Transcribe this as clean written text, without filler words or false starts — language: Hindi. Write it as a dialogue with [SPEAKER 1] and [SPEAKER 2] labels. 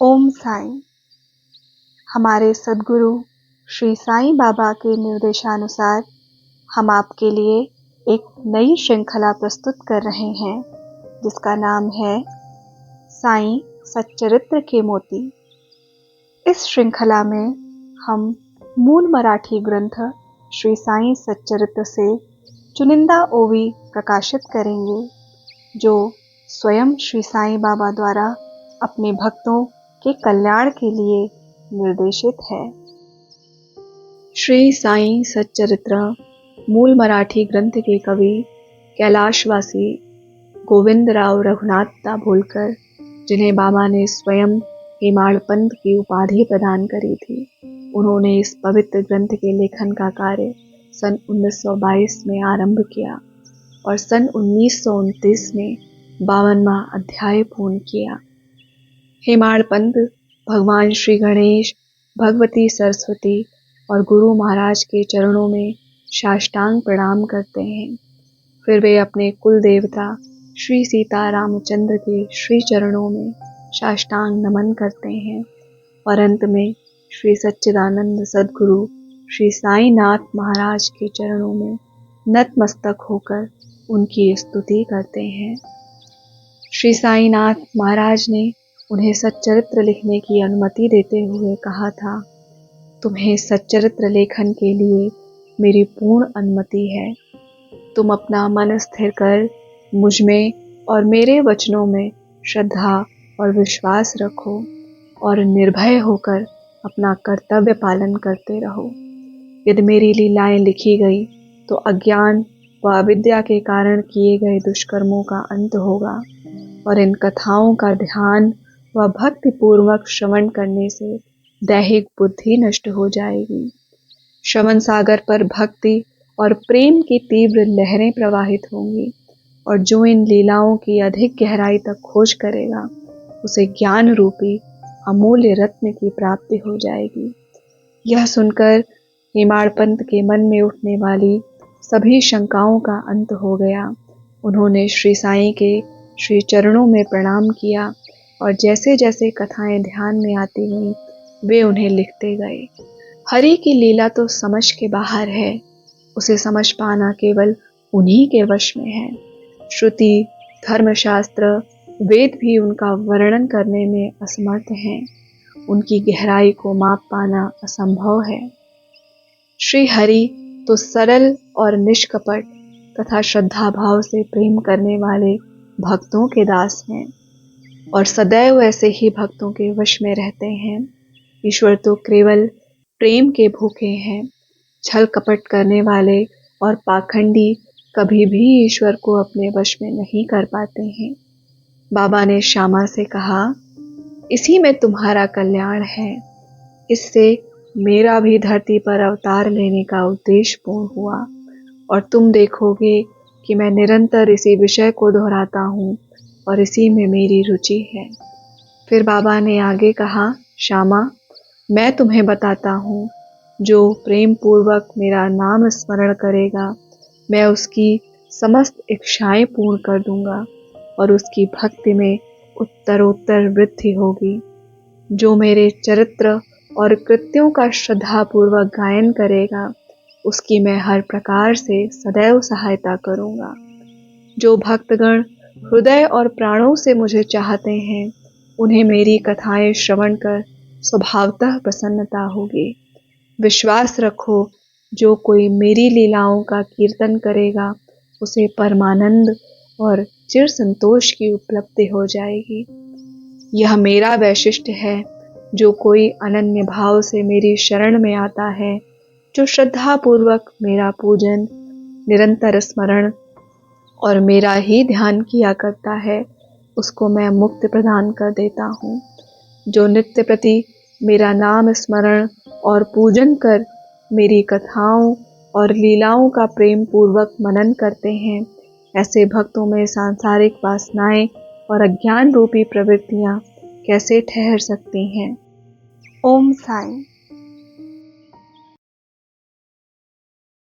[SPEAKER 1] ओम साईं। हमारे सद्गुरु श्री साईं बाबा के निर्देशानुसार हम आपके लिए एक नई श्रृंखला प्रस्तुत कर रहे हैं जिसका नाम है साईं सच्चरित्र के मोती। इस श्रृंखला में हम मूल मराठी ग्रंथ श्री साईं सच्चरित्र से चुनिंदा ओवी प्रकाशित करेंगे जो स्वयं श्री साईं बाबा द्वारा अपने भक्तों के कल्याण के लिए निर्देशित है। श्री साईं सच्चरित्र मूल मराठी ग्रंथ के कवि कैलाशवासी गोविंदराव रघुनाथ दाभोलकर, जिन्हें बाबा ने स्वयं हेमाड़पंत की उपाधि प्रदान करी थी, उन्होंने इस पवित्र ग्रंथ के लेखन का कार्य सन 1922 में आरंभ किया और सन 1929 में 52वां अध्याय पूर्ण किया। हेमाड़पंत भगवान श्री गणेश, भगवती सरस्वती और गुरु महाराज के चरणों में साष्टांग प्रणाम करते हैं। फिर वे अपने कुल देवता श्री सीता रामचंद्र के श्री चरणों में साष्टांग नमन करते हैं और अंत में श्री सच्चिदानंद सद्गुरु श्री साईनाथ महाराज के चरणों में नतमस्तक होकर उनकी स्तुति करते हैं। श्री साईनाथ महाराज ने उन्हें सच्चरित्र लिखने की अनुमति देते हुए कहा था, तुम्हें सच्चरित्र लेखन के लिए मेरी पूर्ण अनुमति है। तुम अपना मन स्थिर कर मुझ में और मेरे वचनों में श्रद्धा और विश्वास रखो और निर्भय होकर अपना कर्तव्य पालन करते रहो। यदि मेरी लीलाएं लिखी गई तो अज्ञान व अविद्या के कारण किए गए दुष्कर्मों का अंत होगा और इन कथाओं का ध्यान व भक्ति पूर्वक श्रवण करने से दैहिक बुद्धि नष्ट हो जाएगी। श्रवण सागर पर भक्ति और प्रेम की तीव्र लहरें प्रवाहित होंगी और जो इन लीलाओं की अधिक गहराई तक खोज करेगा उसे ज्ञान रूपी अमूल्य रत्न की प्राप्ति हो जाएगी। यह सुनकर हेमाड़पंत के मन में उठने वाली सभी शंकाओं का अंत हो गया। उन्होंने श्री साईं के श्री चरणों में प्रणाम किया और जैसे जैसे कथाएं ध्यान में आती गईं वे उन्हें लिखते गए। हरि की लीला तो समझ के बाहर है, उसे समझ पाना केवल उन्हीं के वश में है। श्रुति, धर्मशास्त्र, वेद भी उनका वर्णन करने में असमर्थ हैं। उनकी गहराई को माप पाना असंभव है। श्री हरि तो सरल और निष्कपट तथा श्रद्धा भाव से प्रेम करने वाले भक्तों के दास हैं और सदैव ऐसे ही भक्तों के वश में रहते हैं। ईश्वर तो केवल प्रेम के भूखे हैं। छल कपट करने वाले और पाखंडी कभी भी ईश्वर को अपने वश में नहीं कर पाते हैं। बाबा ने श्यामा से कहा, इसी में तुम्हारा कल्याण है। इससे मेरा भी धरती पर अवतार लेने का उद्देश्य पूर्ण हुआ और तुम देखोगे कि मैं निरंतर इसी विषय को दोहराता हूँ और इसी में मेरी रुचि है। फिर बाबा ने आगे कहा, श्यामा, मैं तुम्हें बताता हूँ, जो प्रेम पूर्वक मेरा नाम स्मरण करेगा मैं उसकी समस्त इच्छाएं पूर्ण कर दूंगा और उसकी भक्ति में उत्तरोत्तर वृद्धि होगी। जो मेरे चरित्र और कृत्यों का श्रद्धापूर्वक गायन करेगा उसकी मैं हर प्रकार से सदैव सहायता करूंगा। जो भक्तगण हृदय और प्राणों से मुझे चाहते हैं उन्हें मेरी कथाएं श्रवण कर स्वभावतः प्रसन्नता होगी। विश्वास रखो, जो कोई मेरी लीलाओं का कीर्तन करेगा उसे परमानंद और चिर संतोष की उपलब्धि हो जाएगी। यह मेरा वैशिष्ट्य है। जो कोई अनन्य भाव से मेरी शरण में आता है, जो श्रद्धा पूर्वक मेरा पूजन, निरंतर स्मरण और मेरा ही ध्यान किया करता है, उसको मैं मुक्ति प्रदान कर देता हूँ। जो नित्य प्रति मेरा नाम स्मरण और पूजन कर मेरी कथाओं और लीलाओं का प्रेम पूर्वक मनन करते हैं, ऐसे भक्तों में सांसारिक वासनाएं और अज्ञान रूपी प्रवृत्तियां कैसे ठहर सकती हैं। ओम साईं।